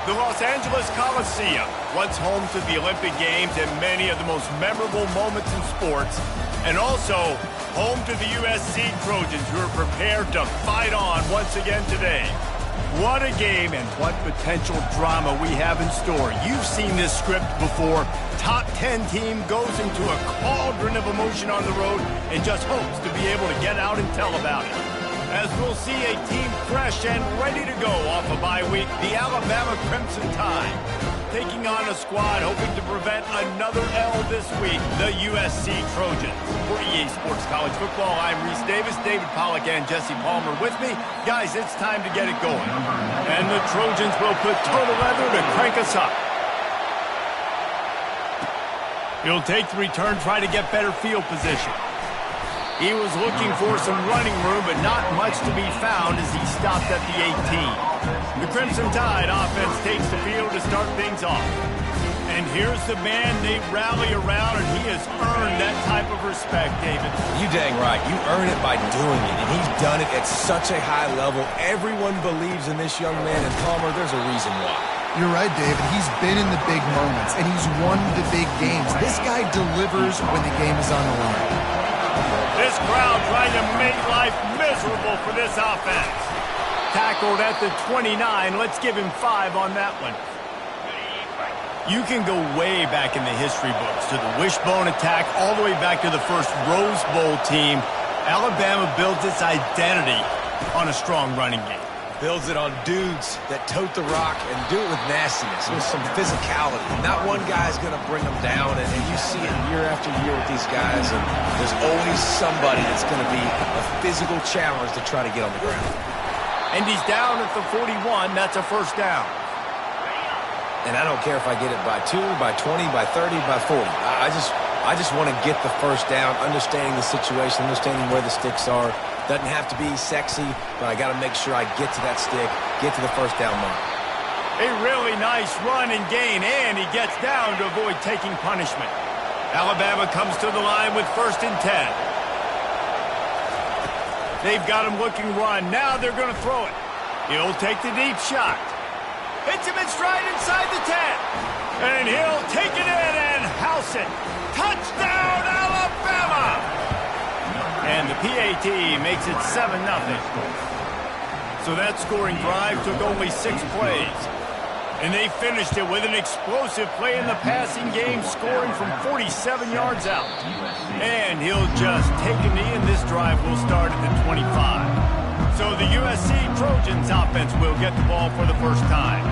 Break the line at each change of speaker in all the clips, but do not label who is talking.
The Los Angeles Coliseum, once home to the Olympic Games and many of the most memorable moments in sports, and also home to the USC Trojans, who are prepared to fight on once again today. What a game and what potential drama we have in store. You've seen this script before. Top 10 team goes into a cauldron of emotion on the road and just hopes to be able to get out and tell about it. As we'll see a team fresh and ready to go off a bye week, the Alabama Crimson Tide taking on a squad hoping to prevent another L this week, the USC Trojans. For EA Sports College Football, I'm Reese Davis, David Pollack, and Jesse Palmer with me. Guys, it's time to get it going. And the Trojans will put total leather to crank us up. He'll take the return, try to get better field position. He was looking for some running room, but not much to be found as he stopped at the 18. The Crimson Tide offense takes the field to start things off. And here's the man they rally around, and he has earned that type of respect, David.
You dang right. You earn it by doing it, and he's done it at such a high level. Everyone believes in this young man, and Palmer, there's a reason why.
You're right, David. He's been in the big moments, and he's won the big games. This guy delivers when the game is on the line.
This crowd trying to make life miserable for this offense. Tackled at the 29. Let's give him 5 on that one. You can go way back in the history books to the wishbone attack all the way back to the first Rose Bowl team. Alabama builds its identity on a strong running game.
Builds it on dudes that tote the rock and do it with nastiness, with some physicality. Not one guy's going to bring them down, and you see it year after year with these guys, and there's always somebody that's going to be a physical challenge to try to get on the ground.
And he's down at the 41. That's a first down.
And I don't care if I get it by 2, by 20, by 30, by 40. I just want to get the first down, understanding the situation, understanding where the sticks are. Doesn't have to be sexy, but I got to make sure I get to that stick, get to the first down mark.
A really nice run and gain, and he gets down to avoid taking punishment. Alabama comes to the line with 1st and 10. They've got him looking run. Now they're going to throw it. He'll take the deep shot. Hits him in stride inside the 10. And he'll take it in and house it. Touchdown, Alabama! And the PAT makes it 7-0. So that scoring drive took only 6 plays. And they finished it with an explosive play in the passing game, scoring from 47 yards out. And he'll just take a knee, and this drive will start at the 25. So the USC Trojans offense will get the ball for the first time.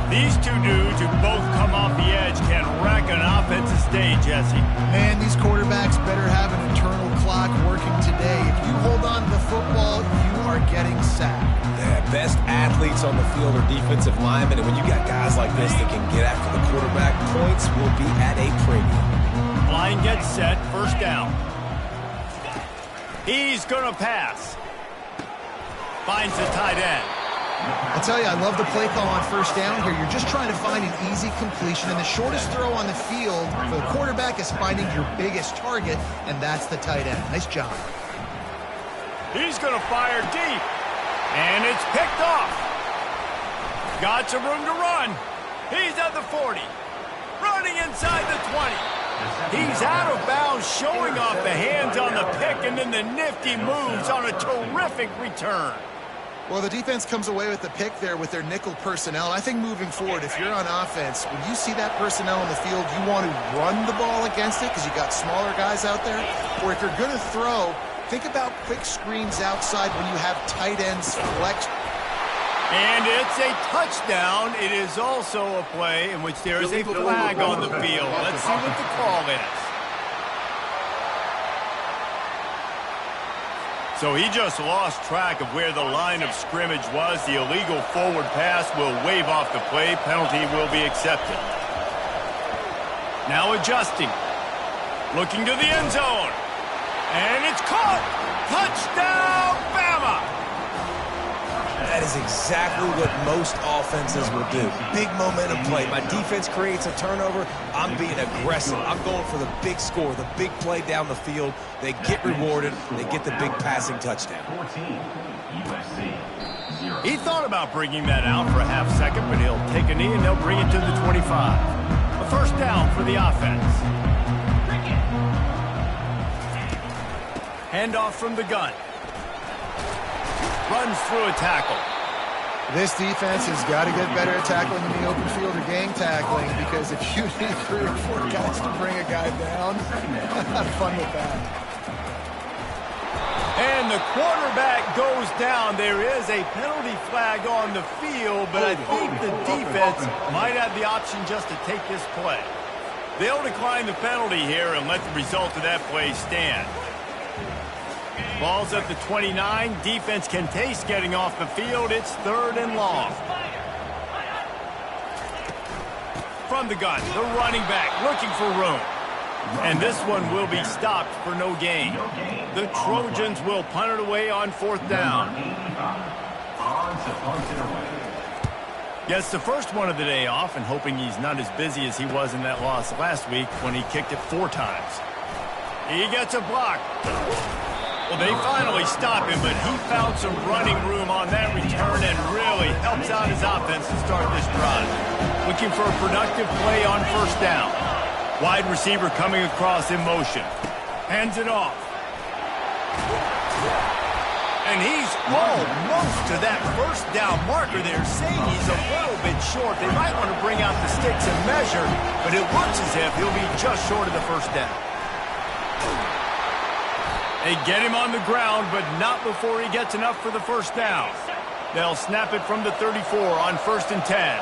These two dudes who both come off the edge can wreck an offensive stage, Jesse.
Man, these quarterbacks better have an internal clock working today. If you hold on to the football, you are getting sacked.
Yeah, best athletes on the field are defensive linemen, and when you got guys like this that can get after the quarterback, points will be at a premium.
Line gets set, first down. He's going to pass. Finds the tight end.
I tell you, I love the play call on first down here. You're just trying to find an easy completion, and the shortest throw on the field for the quarterback is finding your biggest target, and that's the tight end. Nice job.
He's going to fire deep, and it's picked off. Got some room to run. He's at the 40, running inside the 20. He's out of bounds, showing off the hands on the pick, and then the nifty moves on a terrific return.
Well, the defense comes away with the pick there with their nickel personnel. And I think moving forward, if you're on offense, when you see that personnel on the field, you want to run the ball against it because you got smaller guys out there. Or if you're going to throw, think about quick screens outside when you have tight ends flex.
And it's a touchdown. It is also a play in which there is a flag on the field. Let's see what the call is. So he just lost track of where the line of scrimmage was. The illegal forward pass will wave off the play. Penalty will be accepted. Now adjusting. Looking to the end zone. And it's caught. Touchdown, Bama!
That is exactly what most offenses will do. Big momentum play. My defense creates a turnover. I'm being aggressive. I'm going for the big score, the big play down the field. They get rewarded. They get the big passing touchdown.
14, USC.
He thought about bringing that out for a half second, but he'll take a knee and they'll bring it to the 25. A first down for the offense. Handoff from the gun. Runs through a tackle.
This defense has got to get better at tackling in the open field or gang tackling, because if you need 3 or 4 guys to bring a guy down, have fun with that.
And the quarterback goes down. There is a penalty flag on the field, but I think the defense might have the option just to take this play. They'll decline the penalty here and let the result of that play stand. Ball's at the 29. Defense can taste getting off the field. It's 3rd and long. From the gun, the running back looking for room. And this one will be stopped for no gain. The Trojans will punt it away on 4th down. Gets the first one of the day off, and hoping he's not as busy as he was in that loss last week when he kicked it 4 times. He gets a block. Well, they finally stop him, but he found some running room on that return and really helps out his offense to start this drive. Looking for a productive play on 1st down. Wide receiver coming across in motion. Hands it off. And he's almost to that 1st down marker there, saying he's a little bit short. They might want to bring out the sticks and measure, but it looks as if he'll be just short of the 1st down. They get him on the ground, but not before he gets enough for the 1st down. They'll snap it from the 34 on 1st and 10.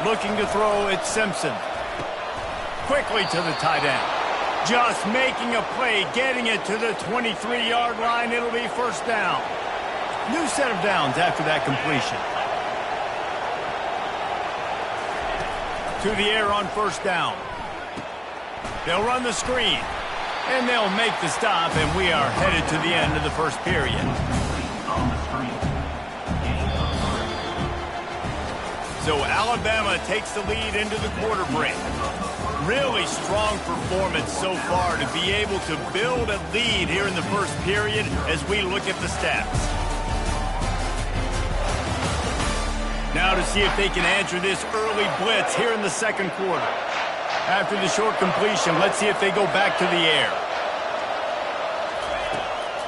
Looking to throw, it's Simpson. Quickly to the tight end. Just making a play, getting it to the 23-yard line. It'll be 1st down. New set of downs after that completion. To the air on 1st down. They'll run the screen. And they'll make the stop, and we are headed to the end of the 1st period. So Alabama takes the lead into the quarter break. Really strong performance so far to be able to build a lead here in the 1st period as we look at the stats. Now to see if they can answer this early blitz here in the 2nd quarter. After the short completion, let's see if they go back to the air.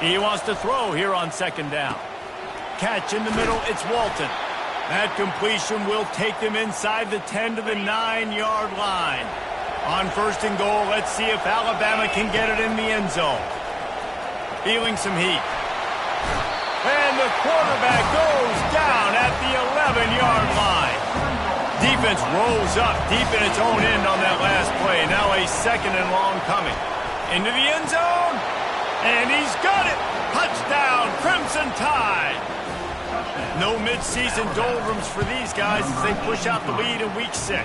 He wants to throw here on 2nd down. Catch in the middle, it's Walton. That completion will take them inside the 10 to the 9-yard line. On 1st and goal, let's see if Alabama can get it in the end zone. Feeling some heat. And the quarterback goes down at the 11-yard line. Defense rolls up deep in its own end on that last play. Now a 2nd and long coming. Into the end zone. And he's got it. Touchdown, Crimson Tide. No midseason doldrums for these guys as they push out the lead in Week 6.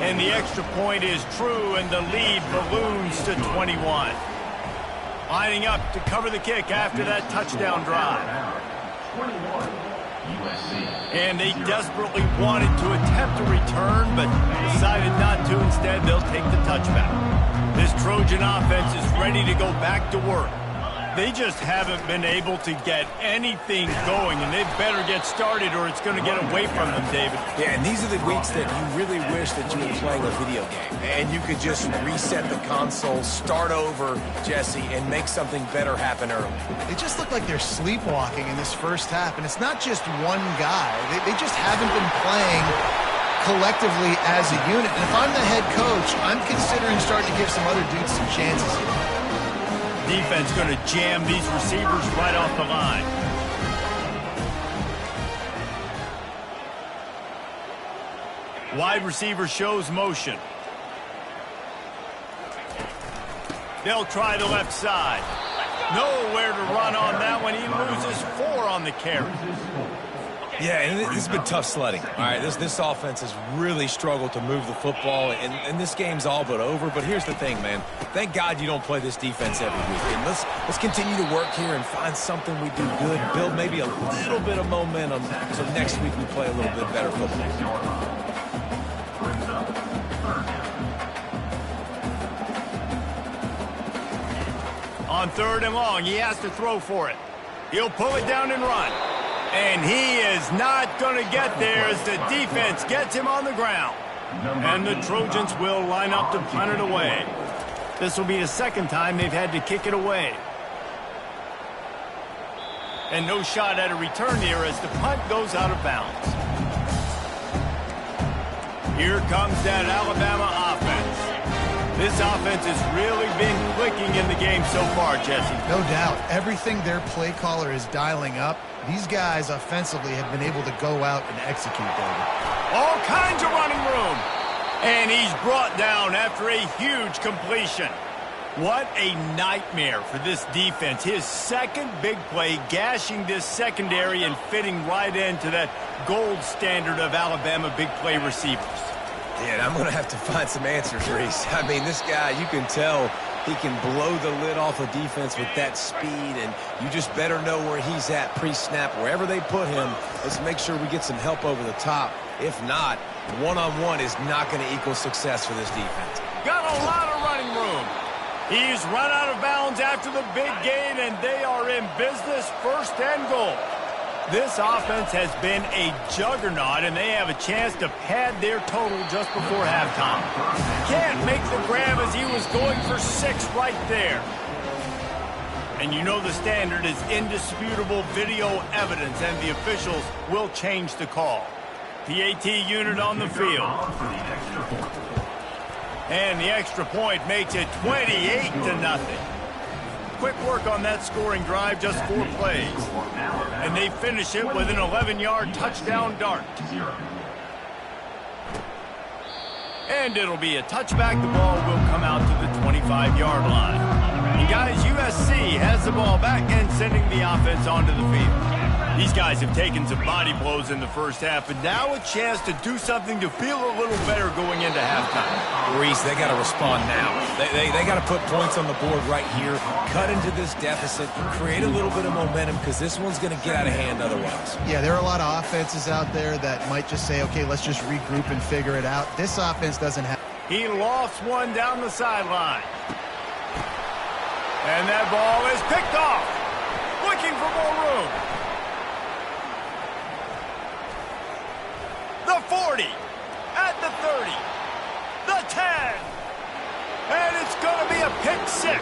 And the extra point is true, and the lead balloons to 21. Lining up to cover the kick after that touchdown drive. And they desperately wanted to attempt a return, but decided not to. Instead, they'll take the touchback. This Trojan offense is ready to go back to work. They just haven't been able to get anything going, and they better get started or it's going to get away from them, David.
Yeah, and these are the weeks that you really wish that you were playing a video game. And you could just reset the console, start over, Jesse, and make something better happen early.
They just look like they're sleepwalking in this 1st half, and it's not just one guy. They just haven't been playing collectively as a unit. And if I'm the head coach, I'm considering starting to give some other dudes some chances here.
Defense going to jam these receivers right off the line. Wide receiver shows motion. They'll try the left side. Nowhere to run on that one. He loses 4 on the carry.
Yeah, and this has been tough sledding. All right, this offense has really struggled to move the football, and this game's all but over. But here's the thing, man. Thank God you don't play this defense every week. And let's continue to work here and find something we do good, build maybe a little bit of momentum so next week we play a little bit better football. On 3rd and long, he has to throw for it. He'll pull it down and run.
And he is not going to get there as the defense gets him on the ground. And the Trojans will line up to punt it away. This will be the second time they've had to kick it away. And no shot at a return here as the punt goes out of bounds. Here comes that Alabama offense. This offense has really been clicking in the game so far, Jesse.
No doubt. Everything their play caller is dialing up, these guys offensively have been able to go out and execute, David.
All kinds of running room. And he's brought down after a huge completion. What a nightmare for this defense. His second big play, gashing this secondary and fitting right into that gold standard of Alabama big play receivers.
Yeah, and I'm going to have to find some answers, Reese. I mean, this guy, you can tell he can blow the lid off a defense with that speed, and you just better know where he's at pre-snap. Wherever they put him, let's make sure we get some help over the top. If not, one-on-one is not going to equal success for this defense.
Got a lot of running room. He's run out of bounds after the big gain, and they are in business, first and goal. This offense has been a juggernaut, and they have a chance to pad their total just before halftime. Can't make the grab as he was going for 6 right there. And you know the standard is indisputable video evidence, and the officials will change the call. PAT unit on the field. And the extra point makes it 28-0. Quick work on that scoring drive, just 4 plays. And they finish it with an 11-yard touchdown dart. And it'll be a touchback. The ball will come out to the 25-yard line. And guys, USC has the ball back and sending the offense onto the field. These guys have taken some body blows in the first half, but now a chance to do something to feel a little better going into halftime.
Reese, they got to respond now. They got to put points on the board right here, cut into this deficit, create a little bit of momentum, because this one's going to get out of hand otherwise.
Yeah, there are a lot of offenses out there that might just say, okay, let's just regroup and figure it out. This offense doesn't have...
He lofts one down the sideline. And that ball is picked off. Looking for more room. The 40, at the 30, the 10, and it's going to be a pick 6.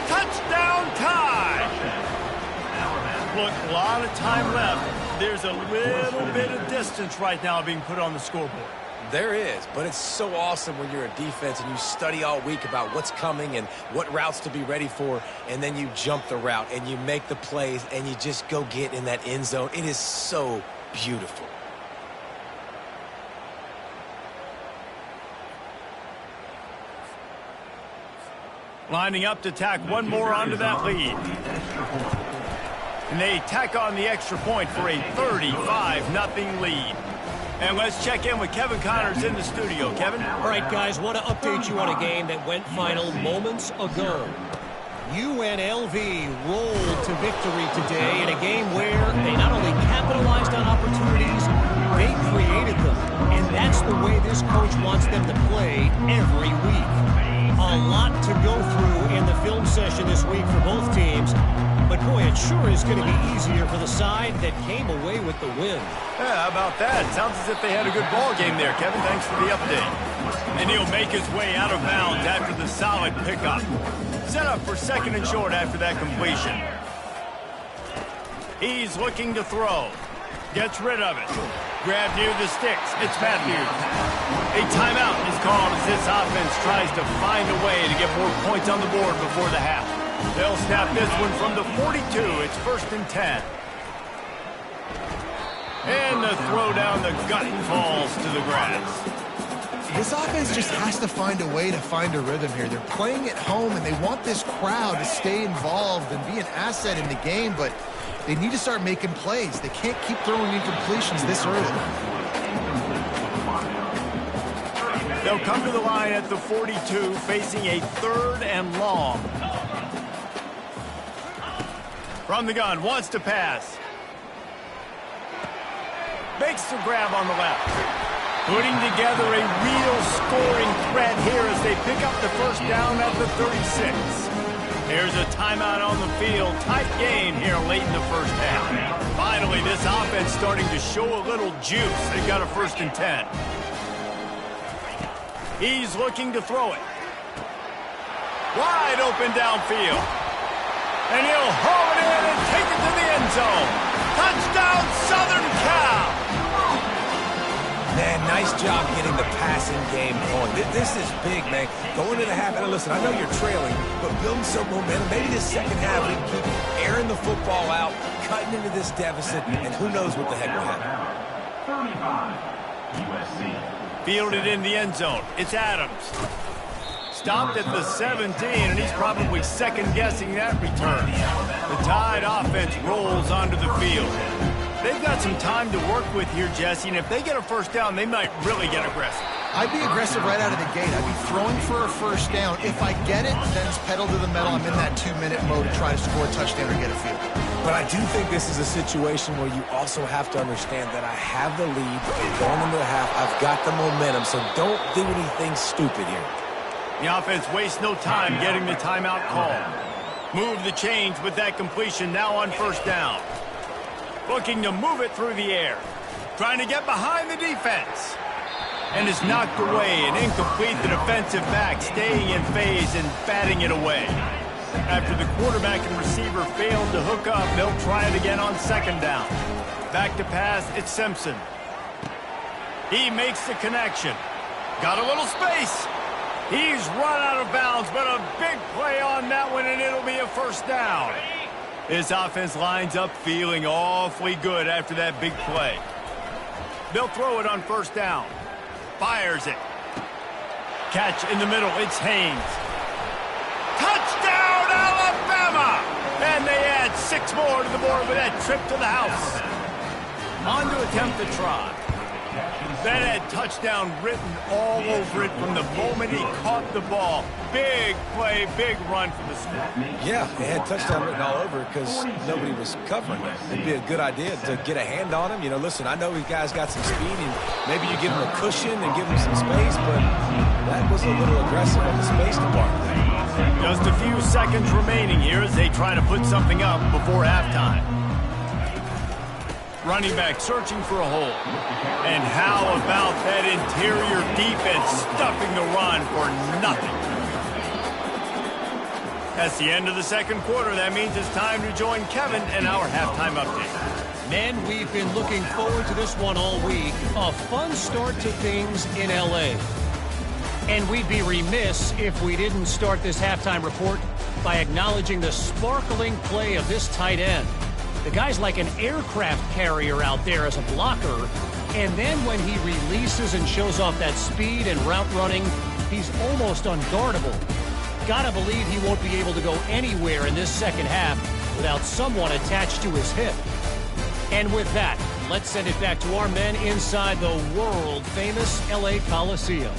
Touchdown tie. Look, a lot of time left. There's a little bit of distance right now being put on the scoreboard.
There is, but it's so awesome when you're a defense and you study all week about what's coming and what routes to be ready for, and then you jump the route and you make the plays and you just go get in that end zone. It is so beautiful.
Lining up to tack one more onto that lead. And they tack on the extra point for a 35-0 lead. And let's check in with Kevin Connors in the studio. Kevin?
All right, guys, want to update you on a game that went final moments ago. UNLV rolled to victory today in a game where they not only capitalized on opportunities, they created them. And that's the way this coach wants them to play every week. A lot to go through in the film session this week for both teams. But, boy, it sure is going to be easier for the side that came away with the win.
Yeah, how about that? Sounds as if they had a good ball game there, Kevin. Thanks for the update. And he'll make his way out of bounds after the solid pickup. Set up for 2nd and short after that completion. He's looking to throw. Gets rid of it. Grab near the sticks. It's Matthews. A timeout is called as this offense tries to find a way to get more points on the board before the half. They'll snap this one from the 42. It's 1st and 10. And the throw down the gut falls to the grass.
This offense just has to find a way to find a rhythm here. They're playing at home, and they want this crowd to stay involved and be an asset in the game, but they need to start making plays. They can't keep throwing incompletions this early.
They'll come to the line at the 42, facing a 3rd and long. From the gun, wants to pass. Makes the grab on the left. Putting together a real scoring threat here as they pick up the 1st down at the 36. Here's a timeout on the field. Tight game here late in the first half. Finally, this offense starting to show a little juice. They've got a 1st and 10. He's looking to throw it. Wide open downfield. And he'll haul it in and take it to the end zone. Touchdown, Southern Cal!
Man, nice job getting the passing game going. This is big, man. Going into the half, and listen, I know you're trailing, but building some momentum. Maybe this second half we can keep airing the football out, cutting into this deficit, and who knows what the heck will happen.
35, USC. Fielded in the end zone. It's Adams. Stopped at the 17, and he's probably second-guessing that return. The Tide offense rolls onto the field. They've got some time to work with here, Jesse, and if they get a 1st down, they might really get aggressive.
I'd be aggressive right out of the gate. I'd be throwing for a 1st down. If I get it, then it's pedal to the metal. I'm in that 2-minute mode to try to score a touchdown or get a field.
But I do think this is a situation where you also have to understand that I have the lead going into the half. I've got the momentum, so don't do anything stupid here.
The offense wastes no time getting the timeout call. Move the chains with that completion now on 1st down. Looking to move it through the air. Trying to get behind the defense. And is knocked away and incomplete. The defensive back staying in phase and batting it away. After the quarterback and receiver failed to hook up, they'll try it again on 2nd down. Back to pass, it's Simpson. He makes the connection. Got a little space. He's run out of bounds, but a big play on that one, and it'll be a 1st down. This offense lines up feeling awfully good after that big play. They'll throw it on 1st down. Fires it. Catch in the middle. It's Haynes. Touchdown, Alabama! And they add 6 more to the board with that trip to the house. On to attempt the try. That had touchdown written all over it from the moment he caught the ball. Big play, big run for the squad.
Yeah, they had touchdown written all over it because nobody was covering it. It'd be a good idea to get a hand on him. You know, listen, I know these guys got some speed, and maybe you give them a cushion and give them some space, but that was a little aggressive on the space department.
Just a few seconds remaining here as they try to put something up before halftime. Running back searching for a hole. And how about that interior defense stuffing the run for nothing? That's the end of the 2nd quarter. That means it's time to join Kevin and our halftime update.
Men, we've been looking forward to this one all week. A fun start to things in L.A. And we'd be remiss if we didn't start this halftime report by acknowledging the sparkling play of this tight end. The guy's like an aircraft carrier out there as a blocker, and then when he releases and shows off that speed and route running, he's almost unguardable. Gotta believe he won't be able to go anywhere in this 2nd half without someone attached to his hip. And with that, let's send it back to our men inside the world-famous LA Coliseum.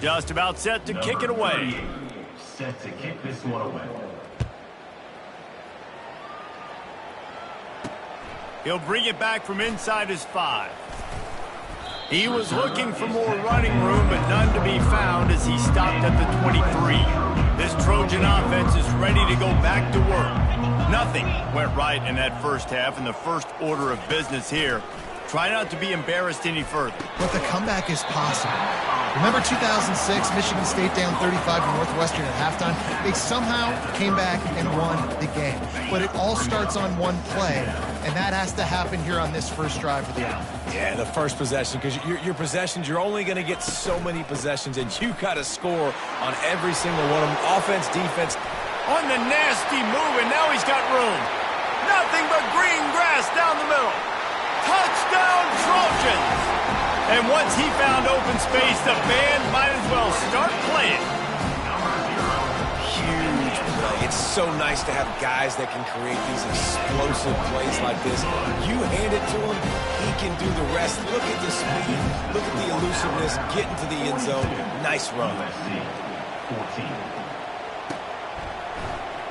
Just about set to kick it away.
Set to kick this one away.
He'll bring it back from inside his 5. He was looking for more running room, but none to be found as he stopped at the 23. This Trojan offense is ready to go back to work. Nothing went right in that 1st half, and the first order of business here. Try not to be embarrassed any further.
But the comeback is possible. Remember 2006, Michigan State down 35 to Northwestern at halftime? They somehow came back and won the game. But it all starts on one play, and that has to happen here on this first drive of the offense.
Yeah, the first possession, because your possessions, you're only going to get so many possessions, and you got to score on every single one of them. Offense, defense.
On the nasty move, and now he's got room. Nothing but green grass down the middle. Touchdown, Trojans! And once he found open space, the band might as well start playing.
Huge play. It's so nice to have guys that can create these explosive plays like this. You hand it to him, he can do the rest. Look at the speed, look at the elusiveness, getting to the end zone. Nice run.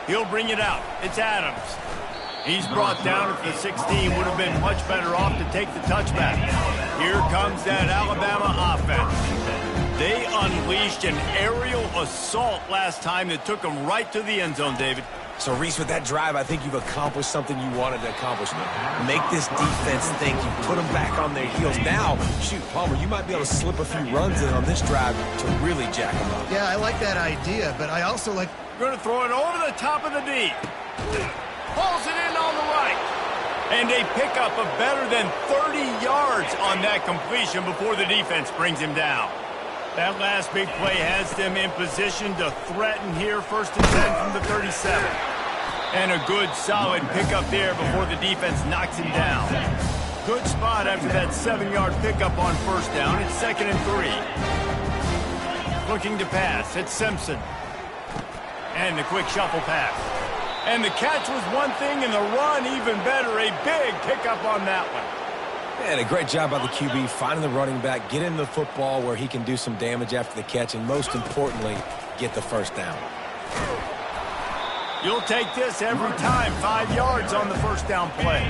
He'll bring it out. It's Adams. He's brought down at the 16. Would have been much better off to take the touchback. Here comes that Alabama offense. They unleashed an aerial assault last time that took them right to the end zone, David.
So, Reese, with that drive, I think you've accomplished something you wanted to accomplish. Make this defense think. You put them back on their heels. Now, shoot, Palmer, you might be able to slip a few runs in on this drive to really jack them up.
Yeah, I like that idea, but I also like...
Going to throw it over the top of the D. Pulls it in on the right. And they pick up a better than 30 yards on that completion before the defense brings him down. That last big play has them in position to threaten here, 1st and 10 from the 37. And a good, solid pickup there before the defense knocks him down. Good spot after that 7-yard pickup on 1st down. It's 2nd and 3. Looking to pass. It's Simpson. And the quick shuffle pass. And the catch was one thing, and the run even better. A big pickup on that one.
And a great job by the QB, finding the running back, getting the football where he can do some damage after the catch, and most importantly, get the 1st down.
You'll take this every time. 5 yards on the 1st down play.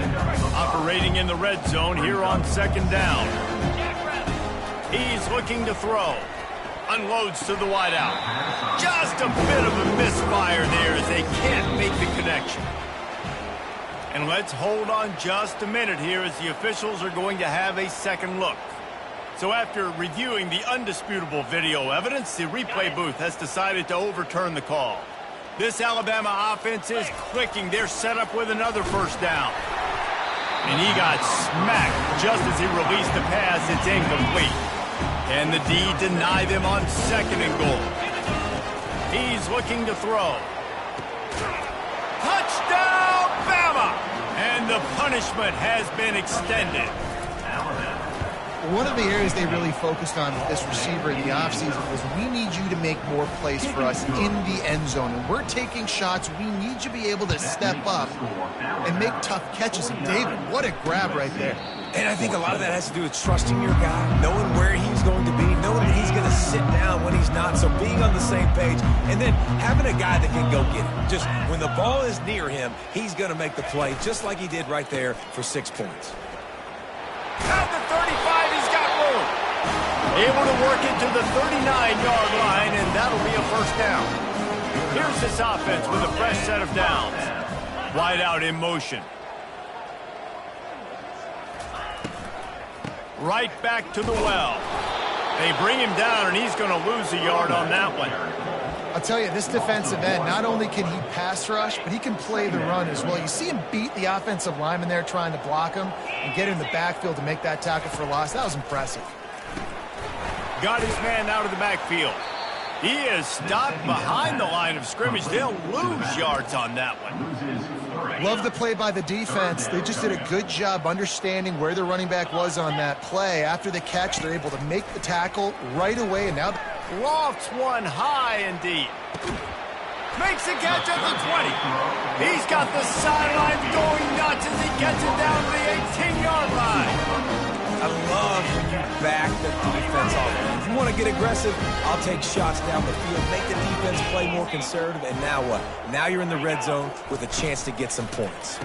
Operating in the red zone here on 2nd down. He's looking to throw. Unloads to the wideout. Just a bit of a misfire there as they can't make the connection. And let's hold on just a minute here as the officials are going to have a second look. So after reviewing the undisputable video evidence, the replay booth has decided to overturn the call. This Alabama offense is clicking. They're set up with another 1st down. And he got smacked just as he released the pass. It's incomplete. And the D deny them on 2nd and goal. He's looking to throw. Touchdown, Bama! And the punishment has been extended.
One of the areas they really focused on with this receiver in the offseason was we need you to make more plays for us in the end zone. And we're taking shots. We need you to be able to step up and make tough catches. And David, what a grab right there.
And I think a lot of that has to do with trusting your guy, knowing where he's going to be, knowing that he's going to sit down when he's not, so being on the same page, and then having a guy that can go get it. Just when the ball is near him, he's going to make the play, just like he did right there for 6 points.
At the 35, he's got room. Able to work it to the 39-yard line, and that'll be a 1st down. Here's this offense with a fresh set of downs. Wide out in motion. Right back to the well. They bring him down, and he's going to lose a yard on that one.
I'll tell you, this defensive end, not only can he pass rush, but he can play the run as well. You see him beat the offensive lineman there trying to block him and get in the backfield to make that tackle for loss. That was impressive.
Got his man out of the backfield. He is stopped behind the line of scrimmage. They'll lose yards on that one.
Love the play by the defense. They just did a good job understanding where the running back was on that play. After the catch, they're able to make the tackle right away, and now
Lofts one high and deep. Makes the catch at the 20. He's got the sidelines going nuts as he gets it down to the 18-yard line.
I love when you back the defense off. If you want to get aggressive, I'll take shots down the field, make the defense play more conservative, and now what? Now you're in the red zone with a chance to get some points.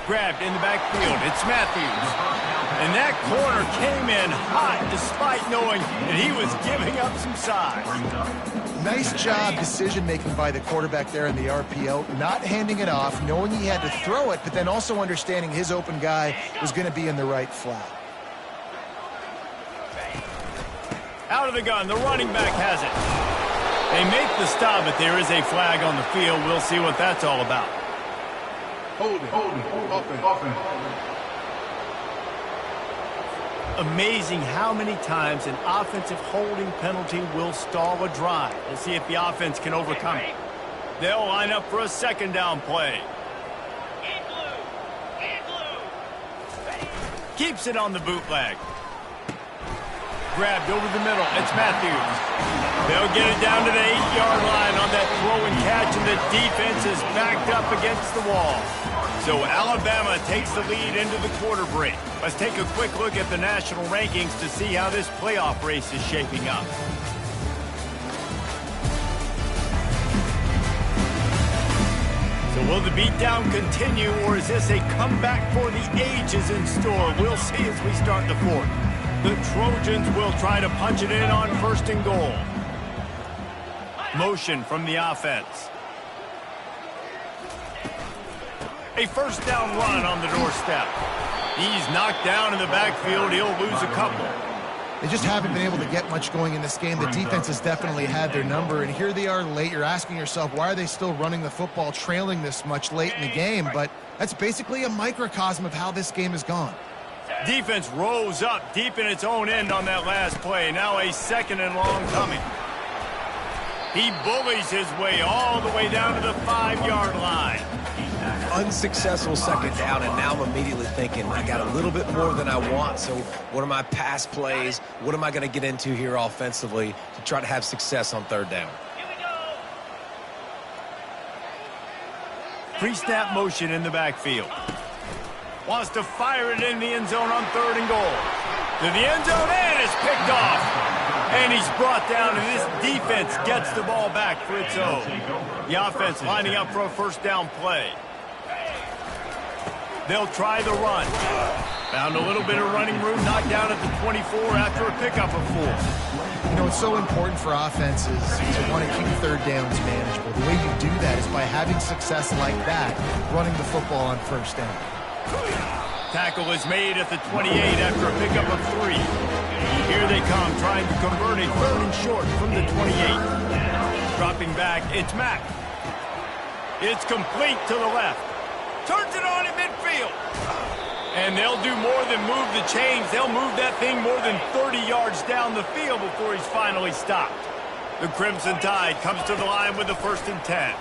Grabbed in the backfield. It's Matthews. And that corner came in hot despite knowing that he was giving up some size.
nice job decision-making by the quarterback there in the RPO, not handing it off, knowing he had to throw it, but then also understanding his open guy was going to be in the right flat.
Out of the gun, the running back has it. They make the stop, but there is a flag on the field. We'll see what that's all about.
Hold it. Offense.
Amazing how many times an offensive holding penalty will stall a drive. We'll see if the offense can overcome it. They'll line up for a second down play. Keeps it on the bootleg. grabbed over the middle. It's Matthews. They'll get it down to the 8-yard line on that throw and catch, and the defense is backed up against the wall. So Alabama takes the lead into the quarter break. Let's take a quick look at the national rankings to see how this playoff race is shaping up. So will the beatdown continue, or is this a comeback for the ages in store? We'll see as we start the fourth. The Trojans will try to punch it in on 1st and goal. Motion from the offense. A first down run on the doorstep. He's knocked down in the backfield. He'll lose a couple.
They just haven't been able to get much going in this game. The defense has definitely had their number, and here they are late. You're asking yourself, why are they still running the football, trailing this much late in the game? But that's basically a microcosm of how this game has gone.
Defense rose up deep in its own end on that last play. Now a 2nd and long coming. He bullies his way all the way down to the 5-yard line.
Unsuccessful 2nd down, and now I'm immediately thinking, I got a little bit more than I want, so what are my pass plays? What am I going to get into here offensively to try to have success on 3rd down?
Pre-snap motion in the backfield. Wants to fire it in the end zone on 3rd and goal. To the end zone, and it's picked off. And he's brought down, and this defense gets the ball back for its own. The offense lining up for a 1st down play. They'll try the run. Found a little bit of running room, knocked down at the 24 after a pickup of 4.
You know, it's so important for offenses to want to keep 3rd downs manageable. The way you do that is by having success like that, running the football on 1st down.
Tackle is made at the 28 after a pickup of 3. Here they come, trying to convert a 3rd and short from the 28. Dropping back, it's Mack. It's complete to the left. Turns it on in midfield. And they'll do more than move the chains. They'll move that thing more than 30 yards down the field before he's finally stopped. The Crimson Tide comes to the line with the 1st and 10.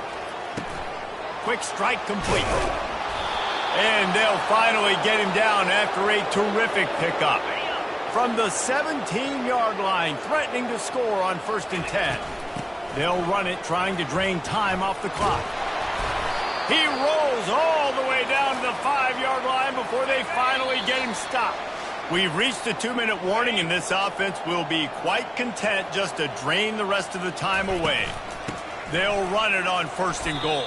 Quick strike complete. And they'll finally get him down after a terrific pickup. From the 17-yard line, threatening to score on 1st and 10. They'll run it, trying to drain time off the clock. He rolls all the way down to the 5-yard line before they finally get him stopped. We've reached a 2-minute warning, and this offense will be quite content just to drain the rest of the time away. They'll run it on 1st and goal.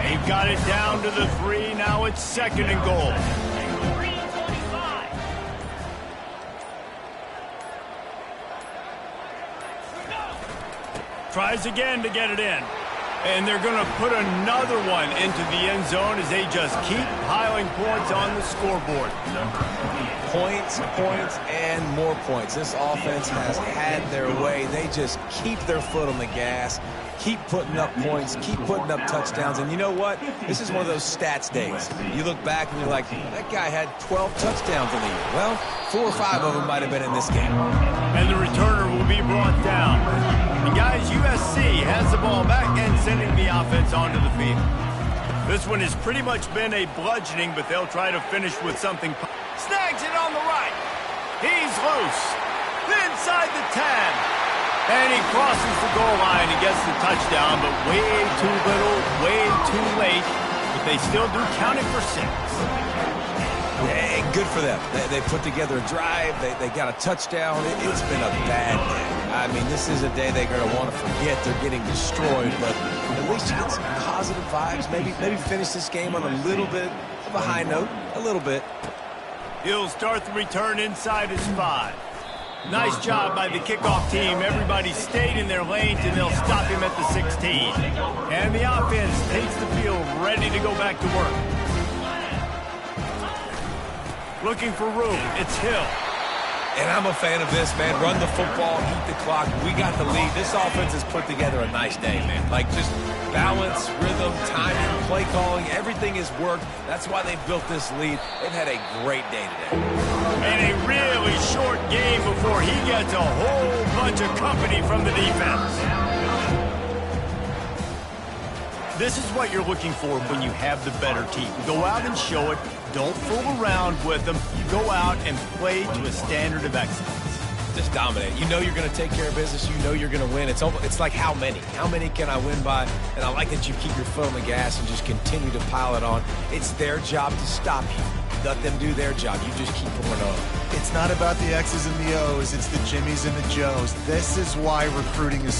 They've got it down to the 3. Now it's 2nd and goal. Tries again to get it in. And they're going to put another one into the end zone as they just keep piling points on the scoreboard.
Points, points, and more points. This offense has had their way. They just keep their foot on the gas, keep putting up points, keep putting up touchdowns. And you know what? This is one of those stats days. You look back and you're like, that guy had 12 touchdowns in the year. Well, 4 or 5 of them might have been in this game.
And the returner will be brought down. And guys, USC has the ball back and sending the offense onto the field. This one has pretty much been a bludgeoning, but they'll try to finish with something. Snags it on the right. He's loose. Inside the 10. And he crosses the goal line and gets the touchdown, but way too little, way too late. But they still do count it for 6.
Yeah, good for them. They put together a drive. They got a touchdown. It's been a bad day. I mean, this is a day they're going to want to forget. They're getting destroyed, but at least you get some positive vibes. Maybe finish this game on a little bit of a high note. A little bit.
He'll start the return inside his 5. Nice job by the kickoff team. Everybody stayed in their lanes, and they'll stop him at the 16. And the offense takes the field, ready to go back to work. Looking for room. It's Hill.
And I'm a fan of this, man. Run the football, eat the clock. We got the lead. This offense has put together a nice day, man. Like, just balance, rhythm, timing, play calling. Everything has worked. That's why they built this lead. They've had a great day today.
And a really short game before he gets a whole bunch of company from the defense. This is what you're looking for when you have the better team. Go out and show it. Don't fool around with them. You go out and play to a standard of excellence.
Just dominate. You know you're going to take care of business. You know you're going to win. It's like how many? How many can I win by? And I like that you keep your foot on the gas and just continue to pile it on. It's their job to stop you. Let them do their job. You just keep pouring on.
It's not about the X's and the O's. It's the Jimmies and the Joes. This is why recruiting is so